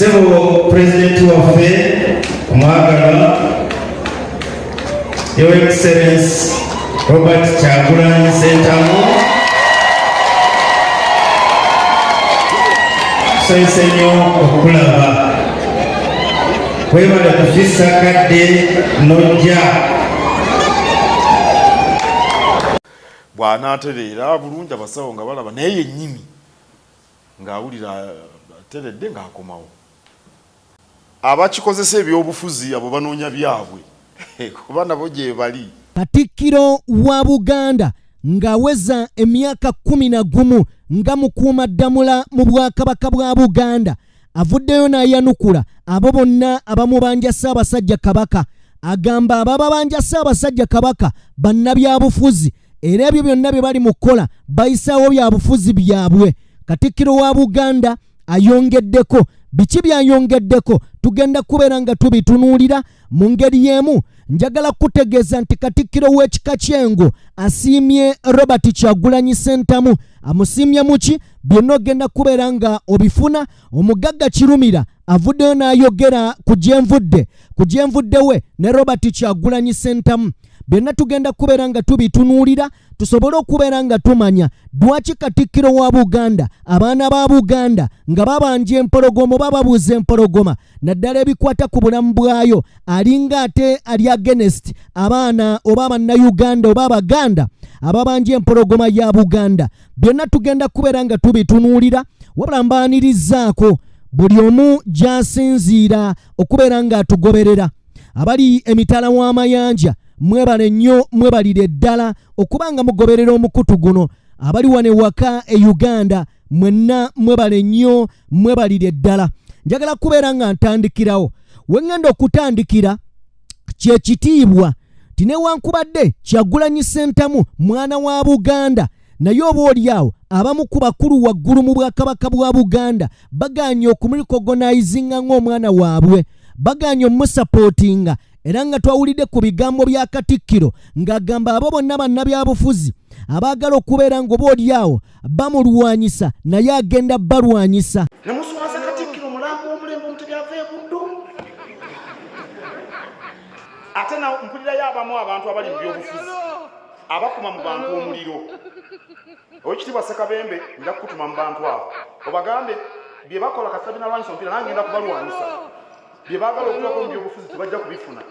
Sebo President waffe omwagalwa Your Excellency Robert Kyagulanyi Ssentamu tusanyuse nnyo okulaba webale kufisa kadde nojja bw'anaatereera bulungi abasawo nga balaba naye yennyini ng'awulira ateredde ng'akomawo. Abakikozesa ebyobufuzi abo banoonya byabwe kuba nabo gye bali. Katikkiro wa Buganda ng'aweza emyaka 11 nga mukuumaddamula mu Bwakabaka bwa Buganda avuddeyo n'ayanukula abo bonna abamubanja Ssaabasajja Kabaka agamba ababanja Ssaabasajja Kabaka bannabyabufuzi era ebyo byonna bye bali mu kkola bayisaawo byabufuzi byabwe. Katikkiro wa Buganda ayongeddeko biki byayongeddeko tugenda kubeera nga tubitunuulira mu ngeri y'emu. Njagala kutegeeza nti Katikkiro w'ekika ky'Engo asiimye Robert Kyagulanyi Ssentamu. Amusiimye muki byonna ogenda kubeera nga obifuna. Omugagga Kirumira avuddeyo n'ayogera ku gyenvudde we ne Robert Kyagulanyi Ssentamu. Byonna tugenda kubeera nga tubitunuulira tusobole okubeera nga tumanya lwaki Katikkiro wa Buganda abaana ba Buganda nga babanja empologoma bababuuza empologoma naddala ebikwata ku bulamu bwayo alinga ate ali against abaana oba Bannayuganda oba Abaganda ababanja empologoma ya Buganda. Byonna tugenda kubeera nga tubitunuulira wabula mbaanirizaako buli omu gy'asinziira okubeera nga atugoberera. Abali emitala w'amayanja mwebale nnyo mwebalire ddala okubanga mugoberera omukutu guno. Abali wane waka e Uganda mwenna mwebale nnyo mwebalire ddala. Njagala kubeera nga ntandikirawo wengenda okutandikira kyekitiibwa tinewankubadde Kyagulanyi Ssentamu mwana wa Buganda naye oba oliawo abamu ku bakulu waggulu mu Bwakabaka bwa Buganda baganye okumurecognizinga ng'omwana waabwe baganye omusapootinga era nga twawulidde ku bigambo bya Katikkiro ng'agamba abo bonna bannabyabufuzi abaagala okubeera ng'oba oliawo bamulwanyisa naye agenda balwanyisa. Nemuswaza Katikkiro mulambo omulembe omutebyavayo buddu ate na mpulirayo abamu abantu abali mu byobufuzi abakuma mu bantu omuliro. Owekitiibwa Ssekabembe nja kukutuma mu bantu abo obagambe bye bakola kasita binalwanyisa omupiira nange ngenda kubalwanyisa bye baagala okulako mu byobufuzi tebajja kubifuna.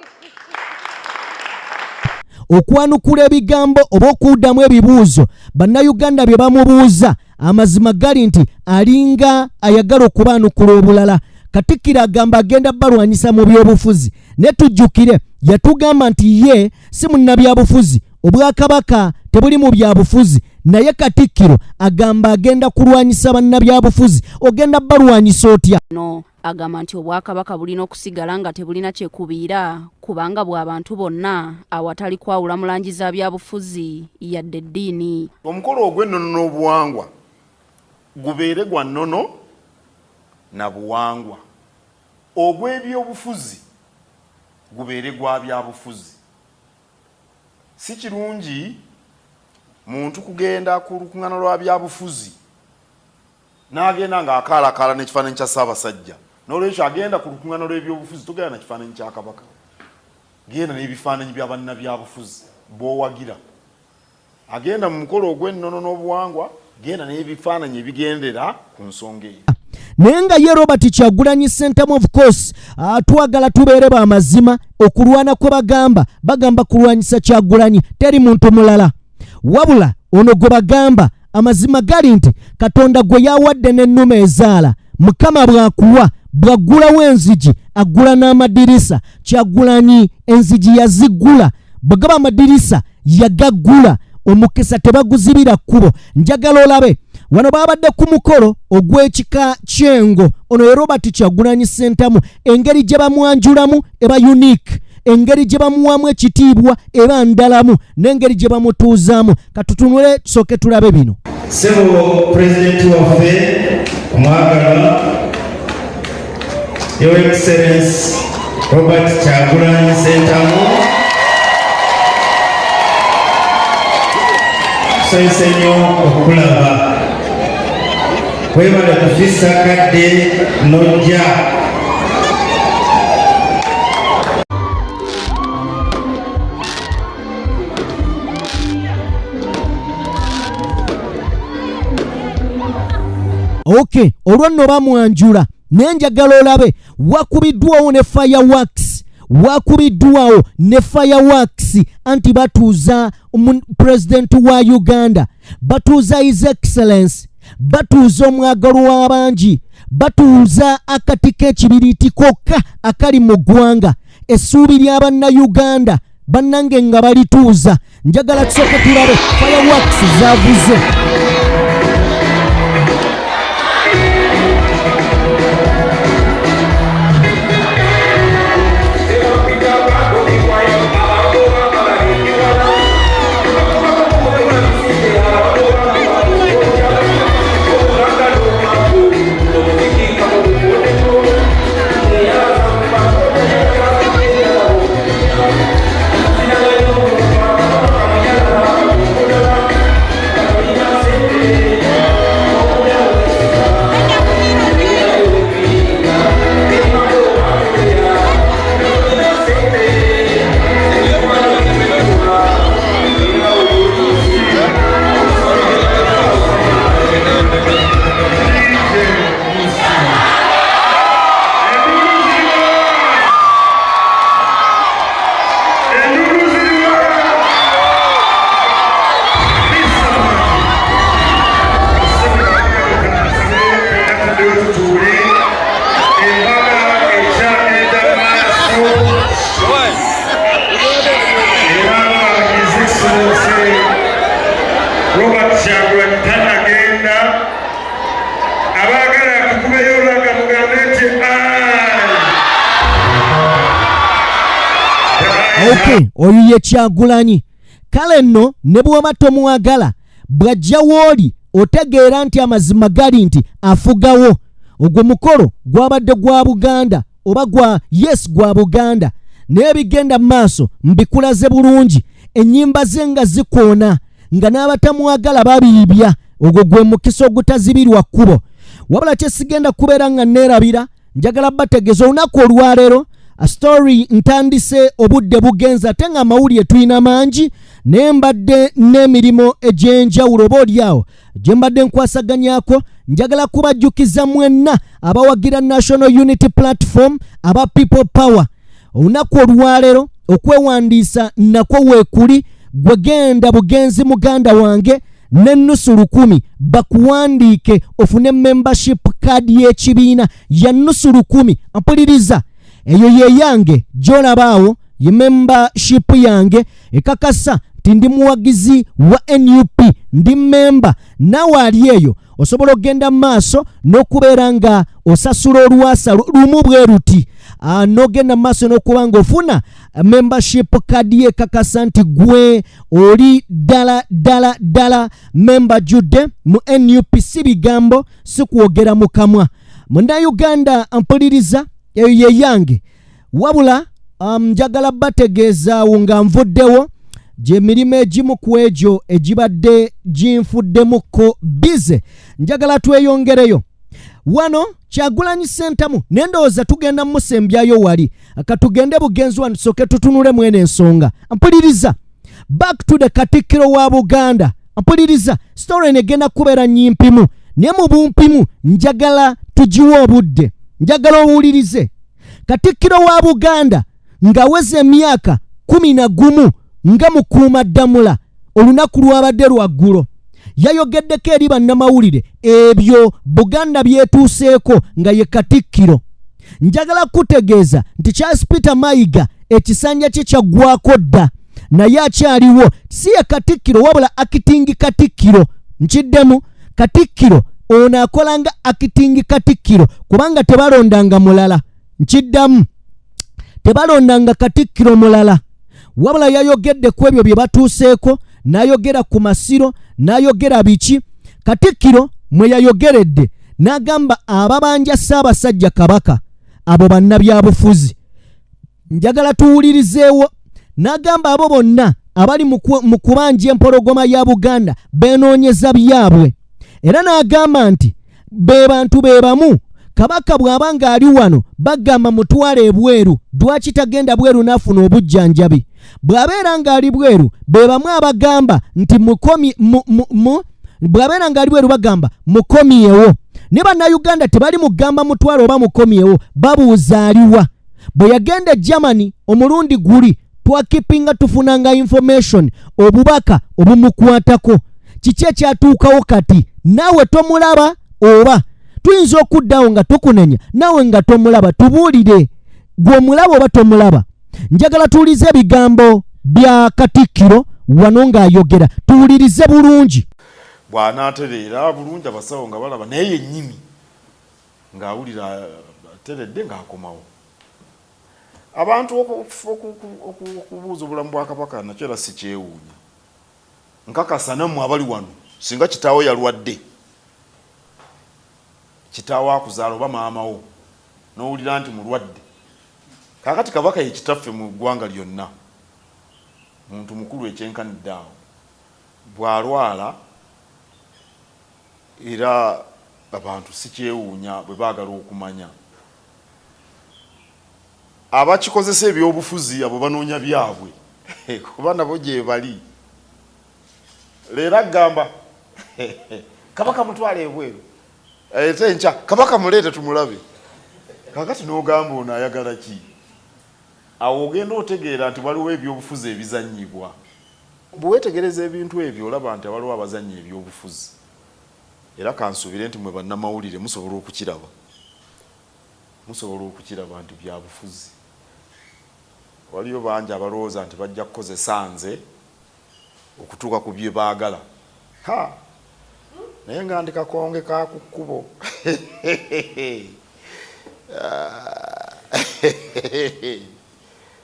Okwanukula ebigambo oba okuddamu ebibuuzo Bannayuganda bye bamubuuza amazima gali nti alinga ayagala okubaanukula obulala. Katikkiro agamba agenda balwanyisa mu byobufuzi ne tujjukire yatugamba nti ye si munnabyabufuzi Obwakabaka tebuli mu byabufuzi naye Katikkiro agamba agenda kulwanyisa bannabyabufuzi. Ogenda balwanyisa otya? No, agamba nti Obwakabaka bulina okusigala nga tebulina kyekubiira kubanga bw'abantu bonna awatali kwawula mulangi za byabufuzi yadde eddiini. Omukolo ogw'ennono n'obuwangwa gubeere gwa nnono na buwangwa, ogw'ebyobufuzi gubeere gwa byabufuzi. Si kirungi muntu kugenda ku lukuŋŋaana lwa byabufuzi n'agenda ng'akaalakaala n'ekifaananyi kya Ssaabasajja. N'olwekyo agenda ku lukuŋŋaana lw'ebyobufuzi togenda na kifaananyi kya Kabaka, genda n'ebifaananyi bya bannabyabufuzi b'owagira. Agenda mu mukolo ogw'ennono n'obuwangwa genda n'ebifaananyi ebigendera ku nsonga eyo. Naye nga ye Robert Kyagulanyi Ssentamu of course twagala tubeere b'amazima okulwana kwe bagamba kulwanyisa Kyagulanyi teri muntu mulala wabula ono gwe bagamba. Amazima gali nti Katonda gwe yawadde n'ennuma ezaala Mukama bw'akuwa bw'aggulawo enzigi aggula n'amadirisa. Kyagulanyi enzigi yazigula bw'agaba amadirisa yagaggula omukisa tebaguzibira kkubo. Njagala olabe wano babadde ku mukolo ogw'ekika ky'Engo. Ono ye Robert Kyagulanyi Ssentamu engeri gye bamwanjulamu eba unique, engeri gye bamuwamu ekitiibwa eba ndalamu n'engeri gye bamutuuzaamu. Katutunule tusooke tulabe bino. Sebo President waffe omwagalwa Your Excellency Robert Kyagulanyi Ssentamu tusanyuse nnyo okulaba webale kufisa kadde nojja Okay, olwo nno bamwanjula nenjagala olabe wakubiddwawo ne fireworks, wakubiddwawo ne fireworks anti batuuza president wa Uganda, batuuza his excellence, batuuza omwagalo w'abangi, batuuza akati k'ekibiriiti kokka akali mu ggwanga, essuubi ly'Abannayuganda bannange nga balituuza. Njagala tusooke tulabe fireworks zaavuze. Okay, oyo ye Kyagulanyi. Kale nno ne bw'oba tomuwagala bw'ajja w'oli otegeera nti amazima gali nti afugawo. Ogwo mukolo gwabadde gwa Buganda oba gwa Buganda. Naye bigenda mu maaso mbikulaze bulungi. Ennyimba ze nga zikoona nga n'abatamuwagala babiibya. Ogwo gwe mukisa ogutazibirwa kkubo. Wabula kyesigenda kubeera nga neerabira, njagala bategeeza olunaku olwaleero a story ntandise obudde bugenza ate nga amawulire tulina mangi naye mbadde n'emirimu egy'enjawulo oba oliawo gye mbadde nkwasaganyako. Njagala kubajjukiza mwenna abawagira National Unity Platform aba People Power olunaku olwaleero okwewandiisa nakwo weekuli. Gwe genda bugenzi muganda wange n'ennusu 1,000 bakuwandiike ofune membership card y'ekibiina ya nnusu 1,000. Mpuliriza, eyo ye yange gy'olabaawo ye membership yange ekakasa nti ndi muwagizi wa NUP, ndi memba. Naawe ali eyo osobola okgenda mu maaso n'okubeera nga osasula olwasa lumu bwe ruti n'ogenda mu maaso n'okuba ng'ofuna membership card ekakasa nti gwe oli ddala memba judde mu NUP. Si bigambo, si kwogera mu kamwa. Munnayuganda mpuliriza, eyo ye yange. Wabula njagala bategeezaawo nga nvuddewo gye emirimu egimu ku egyo egibadde ginfuddemukko bize. Njagala tweyongereyo wano Kyagulanyi Ssentamu nendowooza tugenda musembyayo wali katugende bugenzi wano tusooke tutunule mwene ensonga. Mpuliriza, back to the Katikkiro wa Buganda. Mpuliriza, story negenda kubeera nyimpimu naye mu bumpimu njagala tugiwe obudde. Njagala owulirize. Katikkiro wa Buganda ng'aweza emyaka 11 nga mukuumaddamula olunaku lwabadde lwaggulo yayogeddeko eri bannamawulire ebyo Buganda byetuuseeko nga ye Katikkiro. Njagala kutegeeza nti Charles Peter Mayiga ekisanja kye kyaggwako dda naye akyaliwo. Si ye Katikkiro wabula akitingi Katikkiro. Nkiddemu, Katikkiro ono akolanga akitingi Katikkiro kubanga tebalondanga mulala. Nkiddamu, tebalondanga Katikkiro mulala. Wabula yayogedde ku ebyo bye batuuseeko, n'ayogera ku masiro, n'ayogera biki. Katikkiro mwe yayogeredde n'agamba ababanja Ssaabasajja Kabaka abo bannabyabufuzi. Njagala tuwulirizeewo. N'agamba abo bonna abali mu kubanja empologoma ya Buganda beenoonyeza byabwe. Era n'agamba nti be bantu be bamu Kabaka bw'aba ng'ali wano bagamba mutwale ebweru. Lwaki tagenda bweru n'afuna obujjanjabi? Bw'abeera ng'ali bweru be bamu abagamba nti bw'abeera ng'ali bweru bagamba mukomyewo. ne bannayuganda tebali mugamba mutwalo oba mukomyewo babuuza aliwa. Bwe yagenda Germany omulundi guli twakipinga tufunanga information obubaka obumukwatako. Kiki ekyatuukawo kati? Naawe tomulaba oba tuyinza okuddawo nga tukunenya naawe nga tomulaba, tubuulire gwe omulaba oba tomulaba. Njagala tuwulize ebigambo bya Katikkiro wano ng'ayogera, tuwulirize bulungi. Bw'anaatereera bulungi abasawo nga balaba naye yennyini ng'awulira ateredde ng'akomawo. Abantu okubuuza obulamu bwa Kabaka nakyo era si kyewuunya. Nkakasa nammwe abali wano singa kitaawo yalwadde, kitaawo akuzaala oba maamawo n'owulira nti mulwadde, kaakati Kabaka ye kitaffe mu ggwanga lyonna, muntu mukulu ekyenkanidde awo. Bw'alwala era abantu si kyewuunya bwe baagala okumanya. Abakikozesa ebyobufuzi abo banoonya byabwe kuba nabo gye bali. Leero agamba Kabaka mutwale ebweru, ate enkya Kabaka muleete tumulabe. Kakati n'ogamba ono ayagala ki? Awo ogenda otegeera nti waliwo ebyobufuzi ebizannyibwa. Bwe weetegereza ebintu ebyo olaba nti waliwo abazannya ebyobufuzi. Era kansuubire nti mwe bannamawulire musobola okukiraba. Musobola okukiraba nti bya bufuzi. Waliyo bangi abalowooza nti bajja kukozesa nze okutuuka ku bye baagala. Naye nga ndi kakonge ka ku kkubo.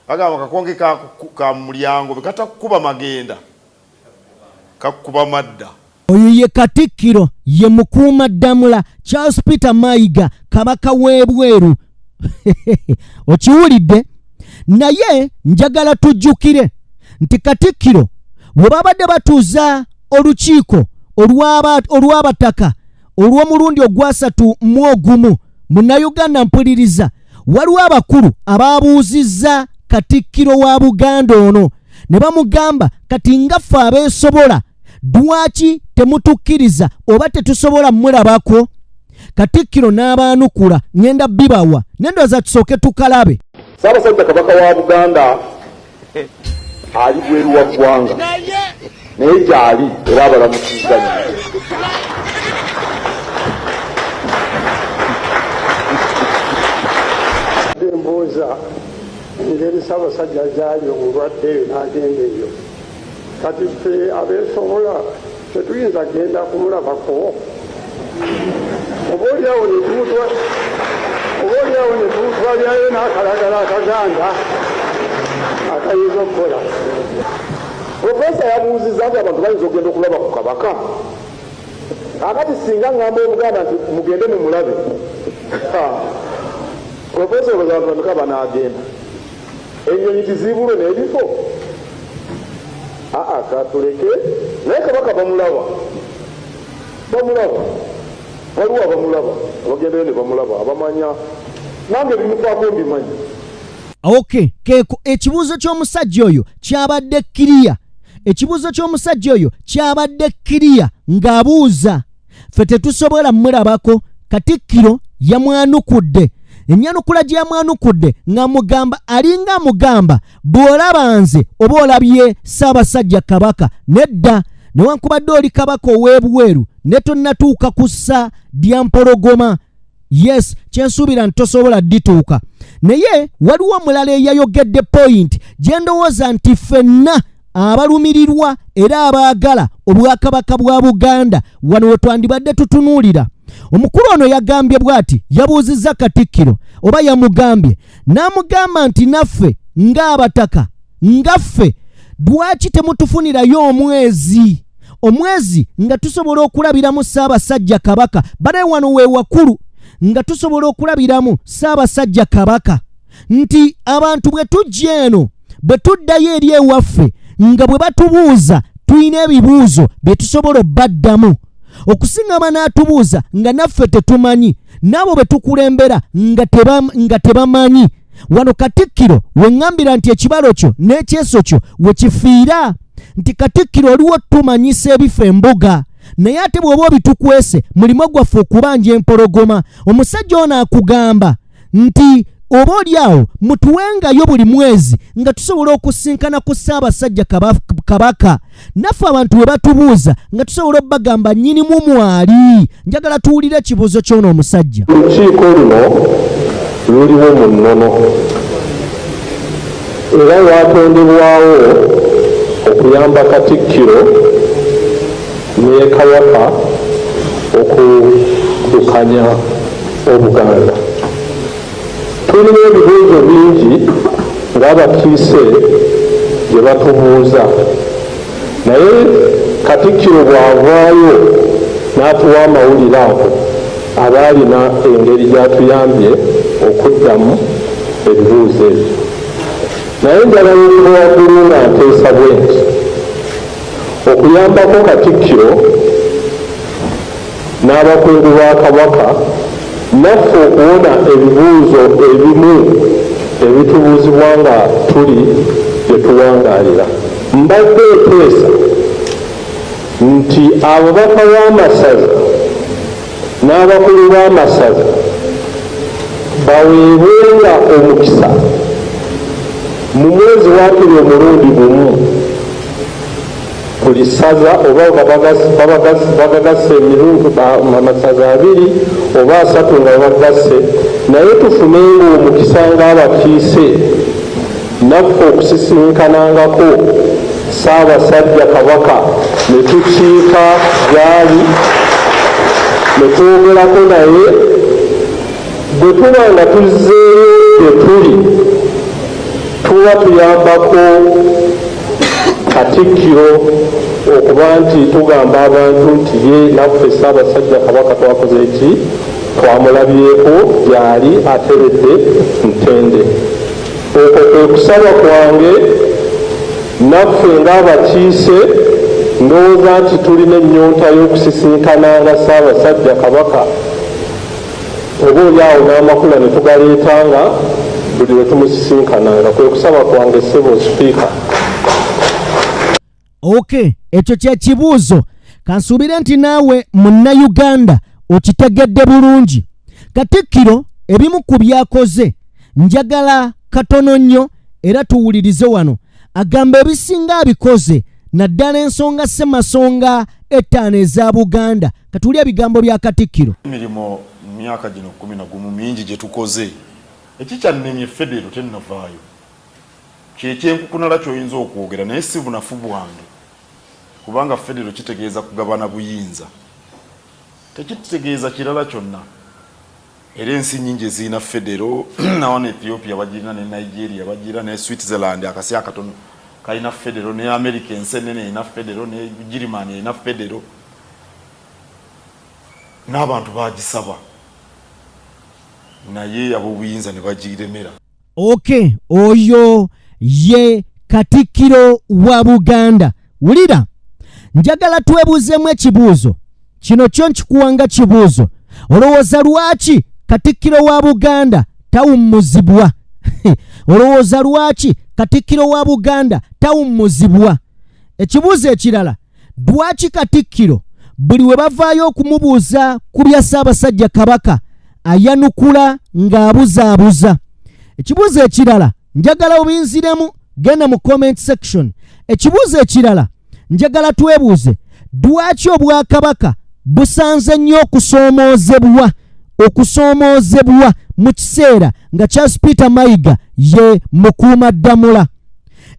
Agamba kakonge ka mulyango bwe katakukuba magenda kakukuba madda. Oyo ye Katikkiro, ye Mukuumaddamula Charles Peter Mayiga, Kabaka w'ebweru. Okiwulidde? Naye njagala tujjukire nti Katikkiro bwe babadde batuuza olukiiko olw'abataka olw'omulundi ogwasatu mu ogumu Munnayuganda mpuliriza, waliwo abakulu ababuuzizza Katikkiro wa Buganda ono ne bamugamba kati ngaffe abeesobola lwaki temutukkiriza oba tetusobola mulabako? Katikkiro n'abaanukula, ngenda bibawa nendoza tusooke tukalabe. Ssaabasajja Kabaka wa Buganda ali bweru wa ggwanga naye gyali era abalamukiza nnyo. Mbuuza engeri Ssaabasajja gyali omulwadde eyo n'agenda eyo, kati ffe abeesobola tetuyinza genda kumulabako. Oboolyawo ne tumutwalyayo n'akalagala akaganda akayinza okukola. Profesa yabuuzizza nti abantu bayinza okugenda okulaba ku Kabaka. Akati singa ngamba Obuganda nti mugende mumulabe, Profesa olowooza abantu bameka banaagenda? Ennyonyi tiziibulwe n'ebifo? Katuleke. Naye Kabaka bamulaba. Waliwo abamulaba, abagendayo ne bamulaba, abamanya. Nange bimufaako mbimanyi. Okay, keeko ekibuuzo ky'omusajja oyo kyabadde kiriya. Ekibuuzo ky'omusajja oyo kyabadde kiriya ng'abuuza. Ffe tetusobola mulabako. Katikkiro yamwanukudde. Ennyanukula gye yamwanukudde ng'amugamba alinga amugamba bw'olaba nze oba olabye Ssaabasajja Kabaka. Nedda, newankubadde oli Kabaka ow'ebweru ne tonnatuuka ku ssa lya mpologoma. Yes, kyensuubira nti tosobola ddituuka. Naye waliwo omulala eyayogedde point gye ndowooza nti ffenna abalumirirwa era abaagala obwakabaka bwa Buganda wano we twandibadde tutunuulira. Omukulu ono yagambye bw'ati, yabuuzizza Katikkiro oba yamugambye, n'amugamba nti naffe ng'abataka ngaffe lwaki temutufunirayo omwezi nga tusobola okulabiramu Ssaabasajja Kabaka? Bale wano we wakulu nga tusobola okulabiramu Ssaabasajja Kabaka. Nti abantu bwe tujja eno bwe tuddayo eri ewaffe nga bwe batubuuza tulina ebibuuzo bye tusobola obbaddamu. Okusinga banaatubuuza nga naffe tetumanyi, n'abo be tukulembera nga tebamanyi. Wano Katikkiro we ŋŋambira nti ekibalo kyo n'ekyeso kyo we kifiira. Nti Katikkiro oliwo tumanyisa ebifo embuga naye ate bw'oba obitukwese mulimo gwaffe okubanja empologoma. Omusajja ono akugamba nti oba oliawo mutuwengayo buli mwezi nga tusobola okusinkana ku Ssaabasajja Kabaka, naffe abantu bwe batubuuza nga tusobola obbagamba nnyinimu mwali. Njagala tuwulire ekibuuzo ky'ono omusajja. Olukiiko luno luliwo mu nnono era lwatondebwawo okuyamba Katikkiro ne Kabaka okudukanya Obuganda. Tulina ebibuuzo bingi ng'abakiise bye batubuuza, naye Katikkiro bw'avaayo n'atuwa amawulire ago aba alina engeri gy'atuyambye okuddamu ebibuuzo ebyo. Naye njagala okuva waggulu nga nteesa bwe nti okuyambako Katikkiro n'abakungu ba Kabaka naffe okuwona ebibuuzo ebimu ebitubuuzibwa nga tuli gye tuwangaalira. Mbadde eteesa nti ababaka b'amasaza n'abakulu b'amasaza baweebwenga omukisa mu mwezi waakiri omulundi gumu buli ssaza, oba bagagasse emirundi amasaza 2 oba 3 nga bagagasse, naye tufunenga omukisa ng'abakiise naffe okusisinkanangako Ssaabasajja Kabaka ne tukiika gyali ne twogerako naye. Bwe tuba nga tuzzeeyo gye tuli tuba tuyambako Katikkiro okuba nti tugamba abantu nti ye naffe Ssaabasajja Kabaka twakoze eki, twamulabyeko gyali ateredde Ntende. Okwo kwe kusaba kwange naffe ng'abakiise, ndowooza nti tulina ennyonta y'okusisinkananga Ssaabasajja Kabaka, oba oliawo n'amakula ne tugaleetanga buli lwe tumusisinkananga. Kwe kusaba kwange ssebo Sipiika. Okay, ekyo kye kibuuzo. Kansuubire nti naawe Munnayuganda okitegedde bulungi. Katikkiro ebimu ku byakoze njagala katono nnyo era tuwulirize wano. Agamba ebisinga abikoze naddala ensonga ssemasonga 5 eza Buganda. Katuli ebigambo bya Katikkiro. Emirimu myaka gino 11 mingi gye tukoze, ekikyannemye Federo tennavaayo kyekyenkukunala ky'oyinza okwogera, naye si bunafu bwange kubanga Federo kitegeeza kugabana buyinza, tekitegeeza kirala kyonna. Era ensi nyingi ezirina Federo nawana Ethiopia bagirina, ne Nigeria bagirina, ne Switzerland akasi akatono kalina Federo, ne America ensenene erina Federo, ne Germany erina Federo, n'abantu bagisaba naye ab'obuyinza ne bagiremera. Okay, oyo ye Katikkiro wa Buganda. Wulira, njagala twebuuzemu ekibuuzo kino, kyo nkikuwanga kibuuzo. Olowooza lwaki Katikkiro wa Buganda tawummuzibwa? Olowooza lwaki Katikkiro wa Buganda tawummuzibwa? Ekibuuzo ekirala, lwaki Katikkiro buli we bavaayo okumubuuza ku bya Ssaabasajja Kabaka ayanukula ng'abuzaabuza? Ekibuuzo ekirala njagala obinziremu, genda mu comment section. Ekibuuzo ekirala njagala twebuuze, lwaki Obwakabaka busanze nnyo okusoomoozebwa mu kiseera nga Charles Peter Mayiga ye mukuumaddamula?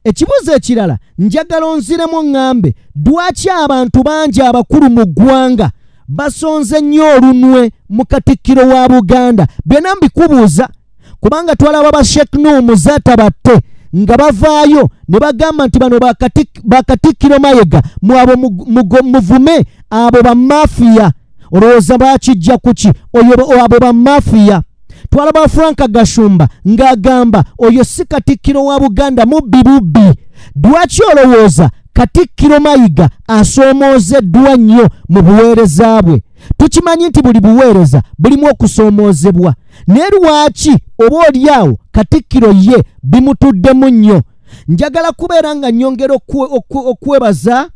Ekibuuzo ekirala njagala onziremu ŋŋambe, lwaki abantu bangi abakulu mu ggwanga basonze nnyo olunwe mu Katikkiro wa Buganda? Byonna mbikubuuza kubanga twalaba ba Sheikh Nuhu Muzaata batte nga bavaayo ne bagamba nti bano ba Katikkiro Mayiga muvume abo bamafiya. Olowooza bakijja kuki oyo abo bamafiya? Twalaba Frank Gashumba ng'agamba oyo si Katikkiro wa Buganda, mubbi bubbi. Lwaki olowooza Katikkiro Mayiga asoomoozeddwa nnyo mu buweereza bwe? Tukimanyi nti buli buweereza bulimu okusoomoozebwa, naye lwaki oba oliawo Katikkiro ye bimutuddemu nnyo? Njagala kubeera nga nnyongera okwebaza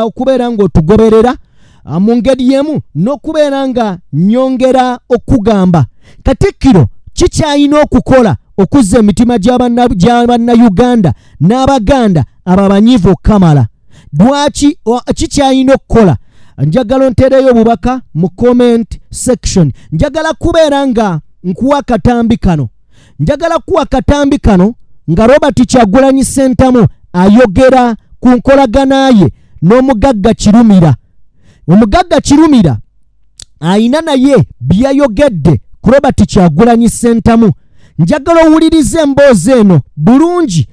okubeera ng'otugoberera mu ngeri yemu n'okubeera nga nyongera okugamba Katikkiro kikyalina okukola okuzza emitima gy'Abannayuganda n'Abaganda ababanyiivu okukamala. Lwaki kikyalina okukola? Njagala ontereyo obubaka mu comment section. Njagala kubeera nga nkuwa akatambi kano. Njagala kuwa akatambi kano nga Robert Kyagulanyi Ssentamu ayogera ku nkolagana ye n'omugagga Kirumira. Omugagga Kirumira ayina naye byayogedde ku Robert Kyagulanyi Ssentamu. Njagala owulirize emboozi eno bulungi,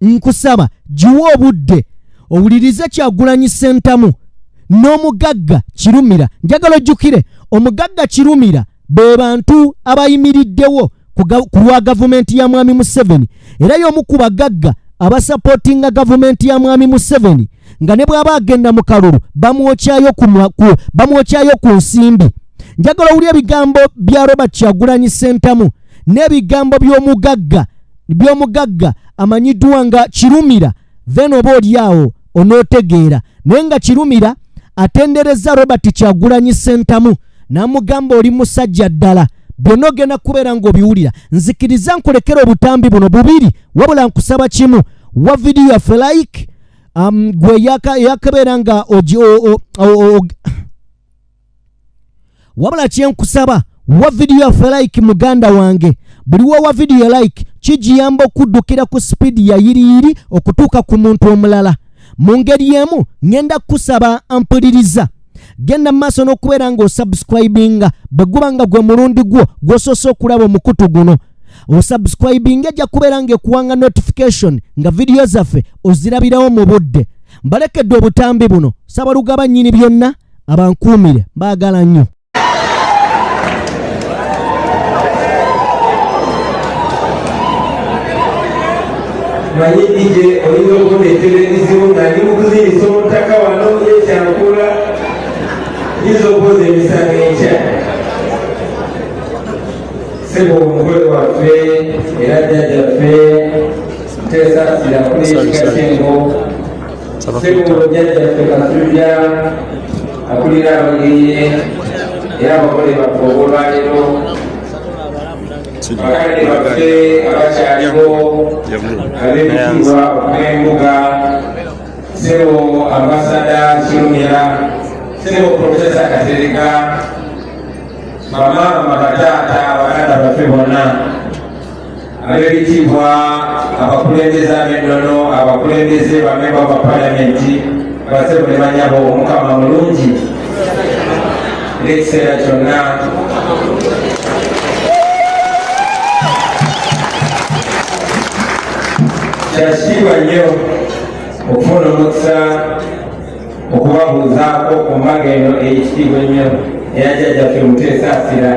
nkusaba giwa obudde owulirize Kyagulanyi Ssentamu n'omugagga Kirumira. Njagala ojjukire omugagga Kirumira be bantu abayimiriddewo ku lwa gavumenti ya Mwami Museveni, era y'omu ku bagagga abasapootinga gavumenti ya Mwami Museveni, nga ne bw'aba agenda mu kalulu bamwokyayo ku nsimbi. Njagala owulire ebigambo bya Robert Kyagulanyi Ssentamu n'ebigambo by'omugagga amanyiddwa nga Kirumira, then oba oliawo onootegeera. Naye nga Kirumira atendereza Robert Kyagulanyi Ssentamu n'amugamba oli musajja ddala. Byonna ogenda kubeera ng'obiwulira. Nzikiriza nkulekera obutambi buno bubiri, wabula nkusaba kimu, wa video yaffe like gwe yakabeera nga wabula kyenkusaba wa video yaffe like muganda wange. Buli wa video like kigiyamba okuddukira ku speed ya yiriyiri okutuuka ku muntu omulala. Mu ngeri yemu ngenda kusaba ampuliriza, genda maaso n'okubeera ng'osubscribinga bwe guba nga gwe mulundi gwo gw'osoose okulaba omukutu guno. Osubscribing ejja kubeera ng'ekuwanga notification nga video zaffe ozirabirawo mu budde. Mbalekedde obutambi buno, saba lugaba nnyini byonna abankuumire, mbaagala nnyo. Manyi DJ oyinza okuleetera ebizibu nga ndi mu kuzinyisa omutaka wano ekyankula yinza okuwoza emisango enkya. Ssebo omugole waffe era jjajjaffe Teresaasira kuli ekika Kyengo. Ssebo jjajjaffe Kasujja akulira abageye era abagole baffe olwaleero. Bakadde baffe abakyaliwo ab'ebitiibwa okug'embuga, Ssebo Ambasada Kirumira, Ssebo Profesa Kasereka, bamaama bataata baganda baffe bonna, ab'ebitiibwa abakulembeze ab'ennono, abakulembeze bamemba ba palamenti, Ssebo ne banyabo, Mukama mulungi n'ekiseera kyonna. Kyakitiibwa nnyo okufuna omukisa okubabuuzaako ku mbaga eno ey'ekitiibwa ennyo eya jjajjaffe Muteesaasira.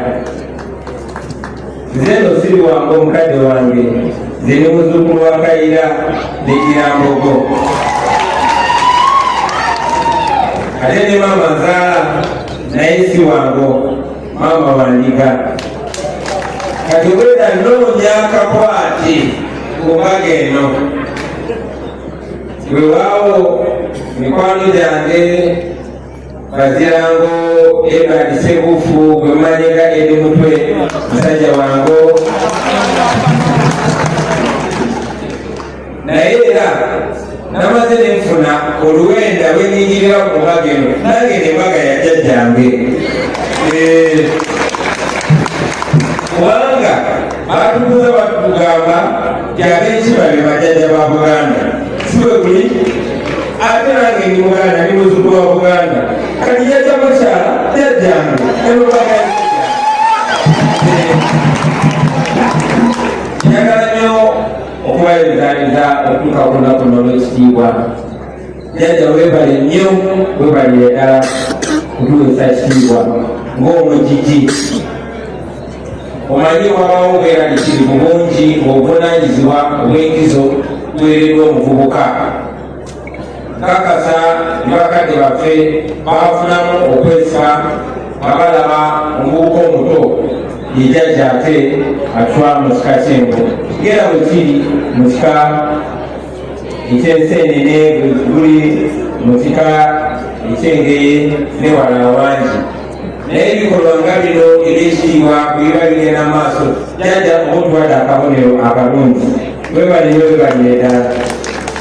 Nze eno siri wange omukadde wange, nze ne muzzukulu wa Kayira n'Ekirambogo, ate ne maama Nzaala naye si wango, maama Wandiga. Kati obweda nnoonya akakwate ku mbaga eno. Weewaawo mikwano gyange Bazirango, Edward Ssebuufu gwe mmanyi nga Edi Mutwe, musajja wango. Naye era namaze ne nfuna oluwenda lwe nnyingirira ku mbaga eno, nange n'embaga ya jjajjange. Kubanga baatukuza batugamba gyab'enkiba be bajjajja ba Buganda. Siwe kuli ate nange ndi Muganda, ndi muzzukulu wa Buganda. Kati jjajja mukyala jjajjange embaga njagala nnyo okubayirizaaliza okutuuka ku lunaku luno olw'ekitiibwa. Jjajja weebale nnyo, weebalire ddala kutuweesa kitiibwa ng'omugigi. Omanyi wabawo obweraliikirivu bungi obuvunaanyizibwa obw'enkizo buweereddwa omuvubuka. Nkakasa ne bakadde baffe baafunamu okwesiba nga balaba omuvubuka omuto ye jjajjaffe atwala mu kika Kyengo. Gera bwe kiri mu kika eky'enseenene, bwe guli mu kika ekyengeye ne wala wangi naye ebikolwa nga bino ebyekitiibwa bweba bigenda maaso jjajja obutwala akabonero akalungi webalire webalire ddala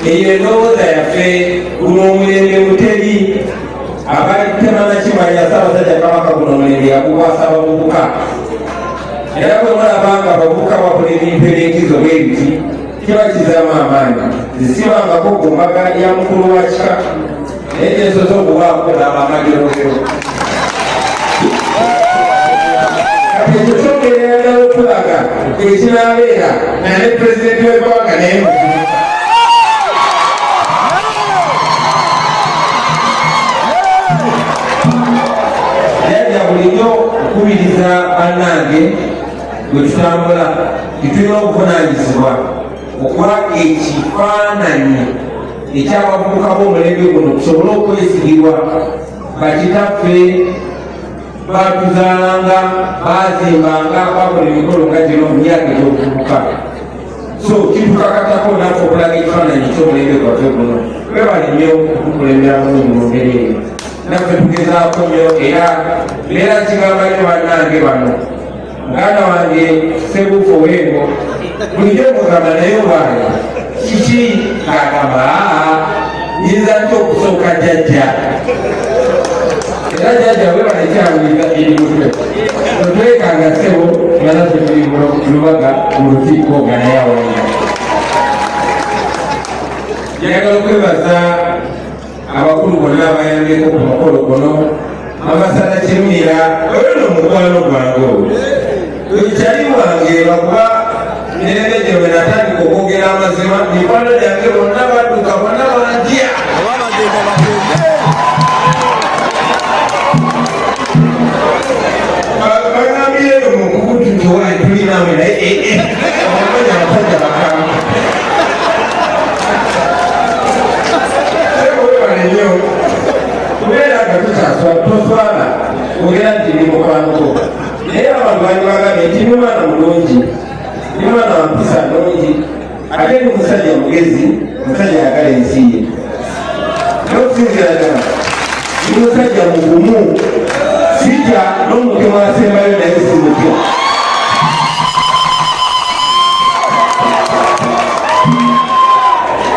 eyo endowooza yaffe guno omulembe muteri abatemana kimanya Ssaabasajja Kabaka guno omulembe yagukwasa abavubuka era bwe mulabanga abavubuka bakola ebintu eby'enkizo bwebiti kiba kizaamu amaanyi zisibangako ku mbaga ya mukulu wa kika naye kyensoza okubaako n'amagerogero kati ekyo kyogerera ddala okulaga ekinabeera nane pulezidenti w'eggwanga naye muvubuka bulijjo okukubiriza bannange bwe tutambula tetulina obuvunanyizibwa okuba ekifaananyi ekyabavubuka b'omulembe guno kusobole okwesigirwa bakitaffe batuzaalanga bazimbanga bakola emikolo nga gino mu myaka egy'okuvubuka so kitukakatako naffe okulaga ekifaananyi ky'omulembe gwaffe guno webale nnyo okukulembera bulungi mu ngeri eyo naffe tugezaako nnyo era mbeera kigamba nnyo bannange bano muganda wange Ssebuufu Owengo bulijjo mugamba naye olwala kiki agamba nyinza nti okusooka jjajja era jjajja webale kyawuliza eri mutwe otwekanga ssebo nga naffe tuli lubaga mu lukiiko nga naye awulira njagala okwebaza abakulu bonna abayambeko ku mukolo guno amasala kirumira oyo n'omukwano gwange ekyali wange bakuba mirembe gye bwe natandika okwogera amazima mikwano gyange bonna badduka bonna bantya bagambye eyo mu kukututuwayi tulinawe naye omanya abasajja bakama nnyo kubeera nga toswala ogera nti ndi mukwanko naye abantu bali bagambye nti ni mwana mulungi ni mwana wa mpisa nnungi ate ni musajja mugezi musajja ayagala ensi ye n'okusinzira ddala ni musajja mugumu sijja n'omutima asembayo naye si mutya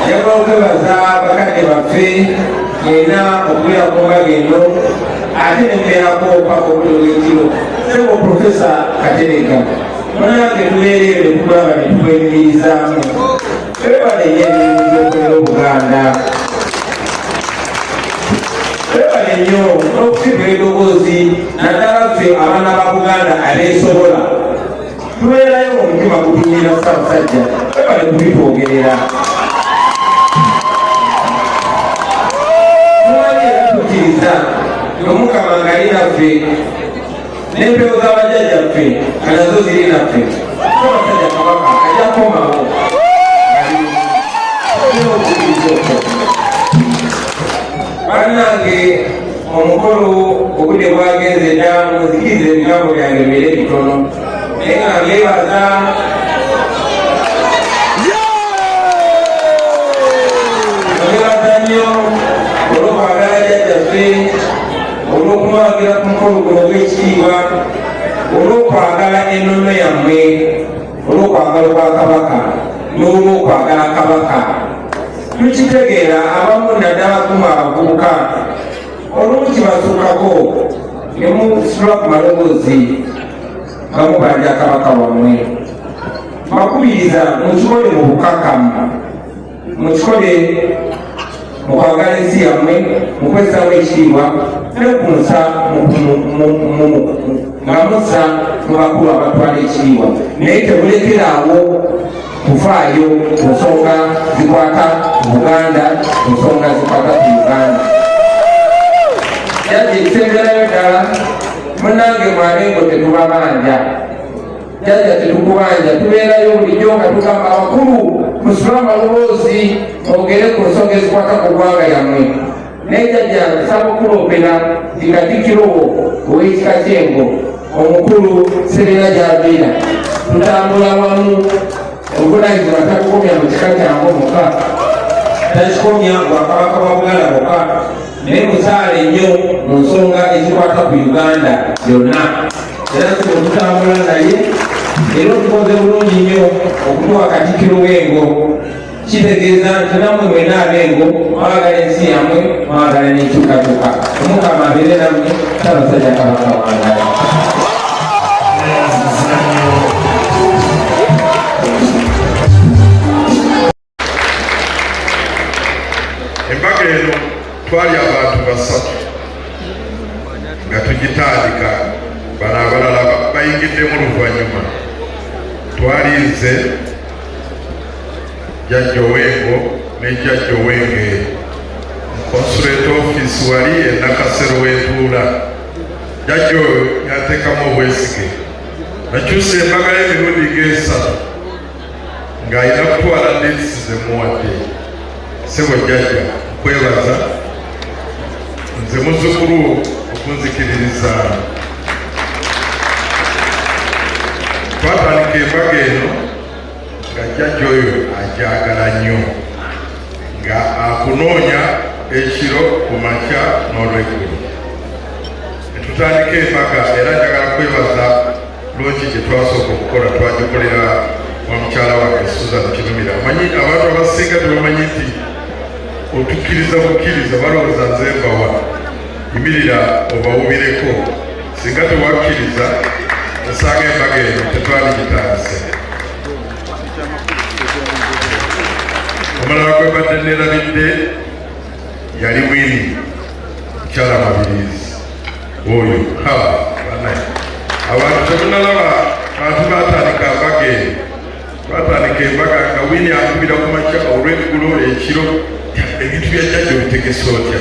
njagala okwebaza bakadde baffe ngenda okubeera ku mbaga eno ate nembeerako paka obudde bw'ekiro sebo Profesa Katereka munange tubeera eyo netukulaba netubwemiririzaamu twebale nnyo emirimu gy'okolera Obuganda twebale nnyo n'okusigula eddoboozi naddala ffe abaana ba Buganda abeesobola tubeerayo omutima gutunyira Ssaabasajja twebale kubitwogerera omukama ngali naffe n'empewo z'abajjajjaffe nga nazo ziri naffe Ssaabasajja Kabaka ajja kukomawo bannange omukolo obudde bwagenze dda muzikiriza ebigambo byange bibeere bitono naye nga mbeebaza nnyo olw'okwagala jjajjaffe olw'okumwagira ku mukolo guno ogw'ekitiibwa olw'okwagala ennono yammwe olw'okwagala kwa Kabaka n'olw'okwagala Kabaka tukitegeera abamu naddala kumu abavubuka olumu kibasuukako ne musula ku maloboozi bamubanja Kabaka wammwe bakubiriza mukikole mu bukakamu mukikole mukwagala ensi yammwe mukwesaawo ekitiibwa nekusa nga musa mu bakulu abatwala ekitiibwa naye temulekeraawo kufaayo ku nsonga zikwata ku Buganda ku nsonga zikwata ku Uganda jjajja ekisemberayo ddala munange mwabengo tetubabanja jjajja tetukubanja tubeerayo bulijjo nga tugamba abakulu musula amaloboozi ogere ku nsonga ezikwata ku ggwanga yammwe naye jjajja nsaba okuloopera kikatikkiro ow'ekika ky'engo omukulu Serena Javiera tutambula wamu obuvunanyizibwa takukomya mu kika kyange omuka takikomya Bwakabaka bwa Buganda bwokka naye musaale nnyo mu nsonga ezikwata ku Uganda yonna era tuno tutambula naye era otukoze bulungi nnyo okutuwa Katikkiro w'Engo kitegeeza nti nammwe mwena ab'Engo mwagala ensi yammwe mwagala n'enkyukakyuka Omukama abeere nammwe Ssaabasajja Kabaka Wangala. Embaga eno twali abantu basatu nga tugitandika, bano abalala bayingiddemu luvannyuma. Twali nze, Jjajja Owengo ne Jjajja Owenge, Consulate Office wali e Nakasero w'etuula. Jjajja oyo yateekamu obwesige. Nakyusa embaga y'emirundi ng'esatu ng'alina kutwala dates ze muwadde. Ssebo Jjajja kwebaza, nze muzzukulu okunzikiririza. Twatandika embaga eno nga Jjajja oyo agyagala nnyo, nga akunoonya ekiro ku makya n'olweggulo. Ne tutandika embaga era njagala kwebaza lwaki gye twasooka okukola twagikolera wa mukyala wange Susan Kirumira. Amanyi abantu abasinga tebamanyi nti otukkiriza bukkiriza balowooza nze mbawa, yimirira obawubireko. Singa tewakkiriza osanga embaga eno tetwali gitandise. Omulala gwe badde neerabidde yali Wini mukyala Mabirizi oyo. Banaye abantu temunalaba abantu baatandika embaga eno, baatandika embaga nga Wini akubira ku makya olw'eggulo ekiro. Ebintu bya Jjajja obitegese otya?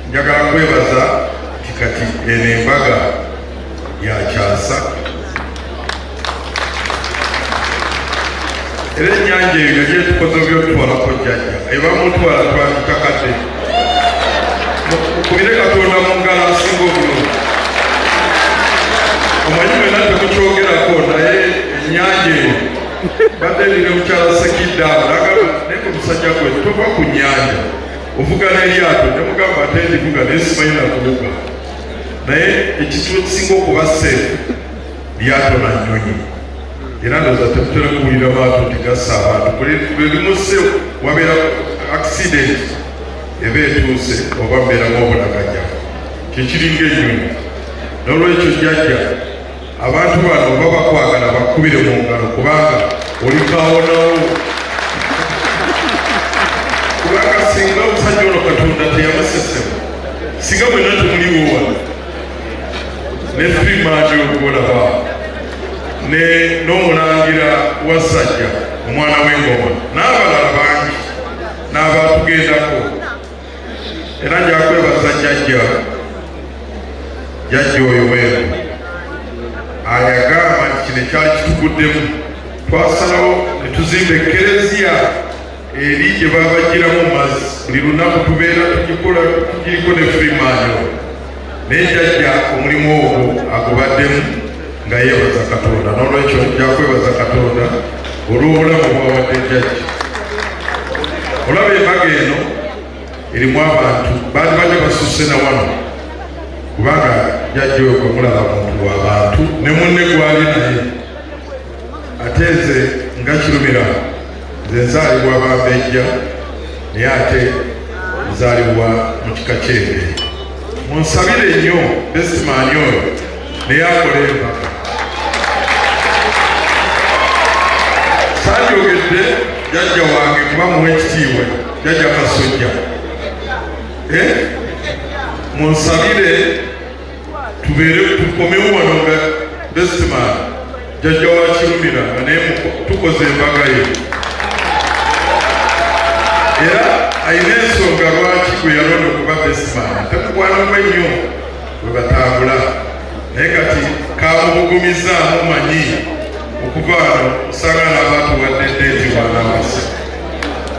Njagala kwebaza nti kati eno embaga yakyasa era ennyanja eyo yali etukoze byotutwalako Jjajja ebamutwala twagikakadde mukubire Katonda mu ngalo asinga obulungi. Omanyi mwena temukyogerako naye ennyanja eyo badde ndine mukyala Sekiddaabo nagamba naye omusajja gwe tova ku nnyanja ovuga n'eryato. Nemugamba ate ndivuga naye simanyi nakuvuga, naye ekintu ekisinga okuba seefu lyato na nnyonyi. Era ndowooza temutera kuwulira maato nti gassa abantu, bwe limuse wabeera accident eba etuuse oba mbeeramu obulagajja, kyekiringa ennyonyi. N'olwekyo Jjajja abantu bano oba bakwagala bakubire mu ngalo kubanga olikaawonawo. Kubanga singa omusajja ono Katonda teyamusesema, singa mwena temuliwo wano ne Freeman ogolaba n'omulangira Wasajja omwana w'Engoma n'abalala bangi n'abaatugendako. Era njakwebaza Jjajja oyo Wengo ayagamba nti kino ekyali kituguddemu. Twasalawo ne tuzimba ekereziya eri gye babagiramu mazzi, buli lunaku tubeera tugiriko ne Freeman. Naye Jjajja omulimu ogwo agubaddemu nga yeebaza Katonda. N'olwekyo njakwebaza Katonda olw'obulamu bwawadde Jjajja. Olaba embaga eno erimu abantu baali badde basusse na wano kubanga Jjajja oyo gwe mulaba muntu w'abantu ne munne gwali naye. Ate nze nga Kirumira, nze nzaalibwa Bambejja naye ate nzaalibwa mu kika ky'Engeri. Munsabire nnyo Bestman oyo naye akola embaga. Saanjogedde Jjajja wange kuba muwa ekitiibwa Jjajja Kasujja. Munsabire tubeere tukomewo wano nga Bestman Jjajja wa Kirumira naye tukoze embaga ye. Era ayina ensonga lwaki gwe yalonda okuba Bestman. Temugwanako ennyo bwe batambula, naye kati kamubugumizzaamu manyi okuva wano osanga n'abantu wadde nti bwanawasa.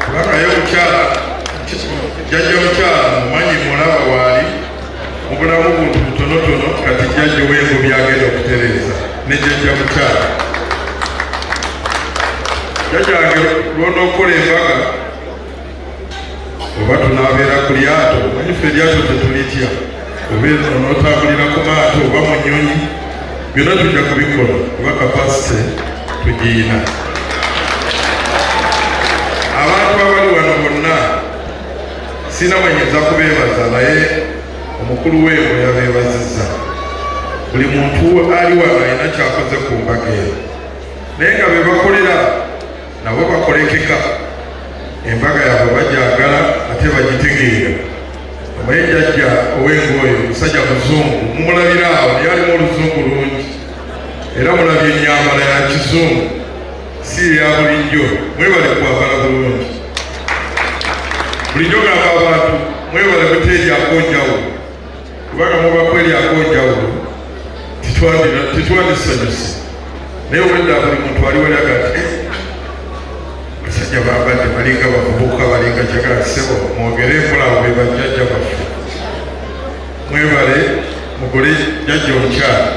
Kubanga ye mukyala Jjajja mukyala mumanyi mulaba waali mu bulamu buntu butonotono, kati Jjajja Owengo byagenda okutereeza ne Jjajja mukyala. Jjajja wange lw'onookola embaga oba tunaabeera ku lyato, manyi ffe eryato tetulitya oba onotambulira ku maato oba mu nnyonyi byonna tujja kubikola kuba kapasite tugiina. Abantu abali wano bonna sinamanyiza kubeebaza naye omukulu w'ebo yabeebazizza. Buli muntu ali wano alina kyakoze ku mbaga eyo naye nga be bakolera nabo bakolekeka. Embaga yaabwe bajagala ate bagitegeera. Omaye jjajja ow'engoye omusajja muzungu mumulabira awo naye alimu oluzungu lungi era mulabye ennyambala ya kizungu si eya bulijjo. Mwebale kwambala bulungi. Bulijjo gamba abantu mwebale kuteeryako njawulo kubanga mubakwelyako njawulo titwandisanyuse naye obwedda buli muntu ali walaga nti basajja bambadde balinga bavubuka balinga kyagala ssebo mwogere mpolawo be bajjajja baffe. Mwebale mugole jjajja omukyala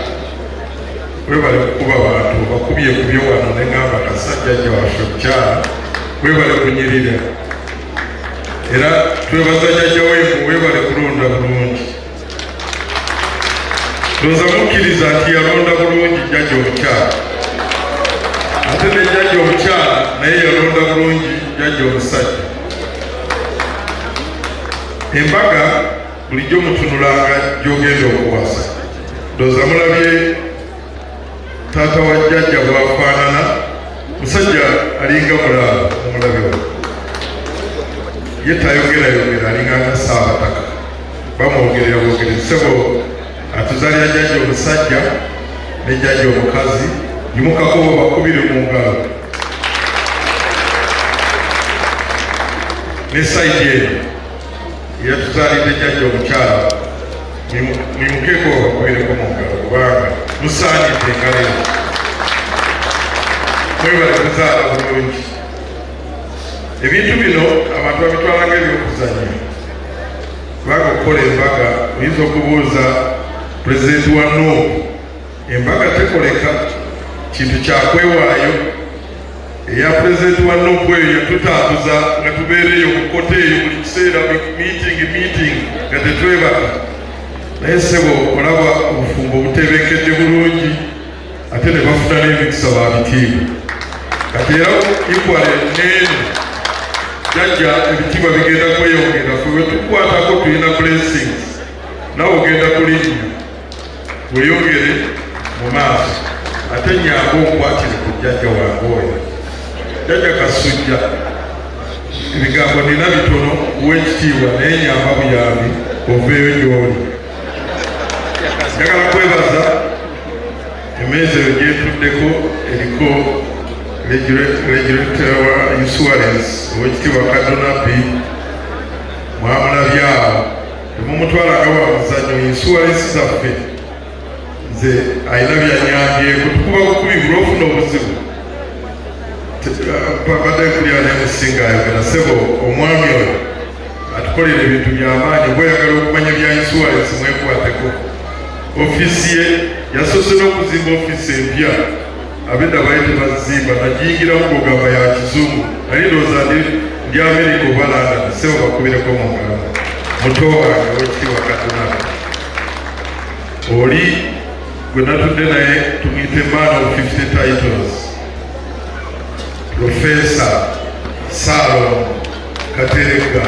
webale kukuba bantu bakubye kubye wano neŋŋamba kasajjajja waffe omukyala webale kunyirira era twebaza jjajja wengu webale kulonda bulungi. Ndoza mukkiriza nti yalonda bulungi jjajja omukyala ate ne jjajja omukyala naye yalonda bulungi jjajja omusajja. Embaga bulijjo mutunulanga gy'ogenda okuwasa. Ndoza mulabye taata wa jjajja bwafaanana. Musajja alinga mulaalo omulabyo ye tayogerayogera alinganga Ssaabataka bamwogerera bwogere ssebo atuzaalira jjajja omusajja ne jjajja omukazi yimukakubo bakubire mu ngalo ne sayidi eno yatuzaalidde jjajja omukyala mwimukeeko bakubireko mu ngalo kubanga musaanidde engalo ezo. Mwebale kuzaala bulungi. Ebintu bino abantu babitwala ng'ebyokuzannya kubanga okukola embaga oyinza okubuuza pulezidenti wa Nuupu embaga tekoleka kintu kyakwewaayo. Eya pulezidenti wa Nuupu eyo yatutambuza nga tubeereyo mu kkoto eyo buli kiseera meeting nga tetwebaka naye ssebo olaba obufumbo butebenkedde bulungi ate ne bafuna n'emikisa babitiibwa. Kati era ikwale neeno jjajja ebitiibwa bigenda kweyongera ffe bwe tukwatako tulina blessings nawe ogenda kulinnya weyongere mu maaso ate nyamba okwatire ku jjajja wange oyo. Jjajja Kasujja ebigambo nina bitono w'ekitiibwa naye nyamba buyambi oveeyo gy'oli. Njagala kwebaza emmeeza eyo gyetuddeko eriko regulator wa insurance ow'ekitiibwa Kadonabi mwamulabye awo temumutwalaga wa muzannyo insurance zaffe nze ayina byanyambyeko tukuba bukubi bulwofuna obuzibu badde kulya nemusinga ayogera ssebo omwami oyo atukolera ebintu by'amaanyi bweyagala okumanya bya insurance mwekwateko. Ofiisi ye yasoose n'okuzimba ofiisi empya abedda baye tebazimba nagiyingiramu gogamba ya kizungu nali ndowooza ndi Amerika oba London ssebo bakubireko mu ngalo. Muto wange ow'ekitiibwa Katonda oli gwe natudde naye tumuyite man of 50 titles Professor Salom Kateregga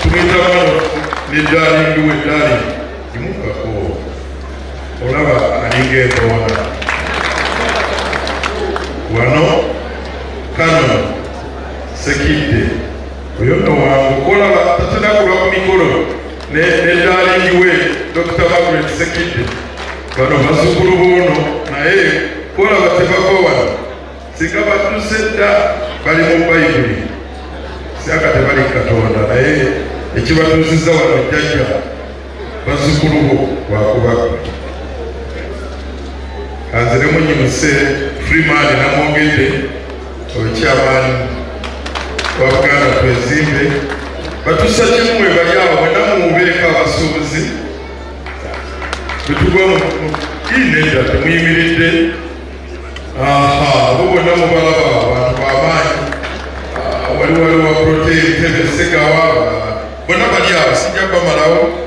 tumuyita man ne darling we darling imukako olaba alinga endoona wano Canon Sekidde oyo no wangu kolaba tatera kulwa ku mikolo ne darling we Dr. Margaret Sekidde bano basukulu boono naye kolaba tebava wano singa batuse dda bali mu Bayibuli siaka tebali Katonda naye ekibatuuzizza wano jjajja bazukulu bo wakubaga kanzire munyimuse Freeman namwogedde okyamaani wa Buganda twezimbe batusa kimwe bali awo mwena mubeeko abasuubuzi betugwa inedda temuyimiridde bo bonna mubalaba abantu b'amaanyi wali wa protein tebe segawa bonna bali awo sijja kubamalawo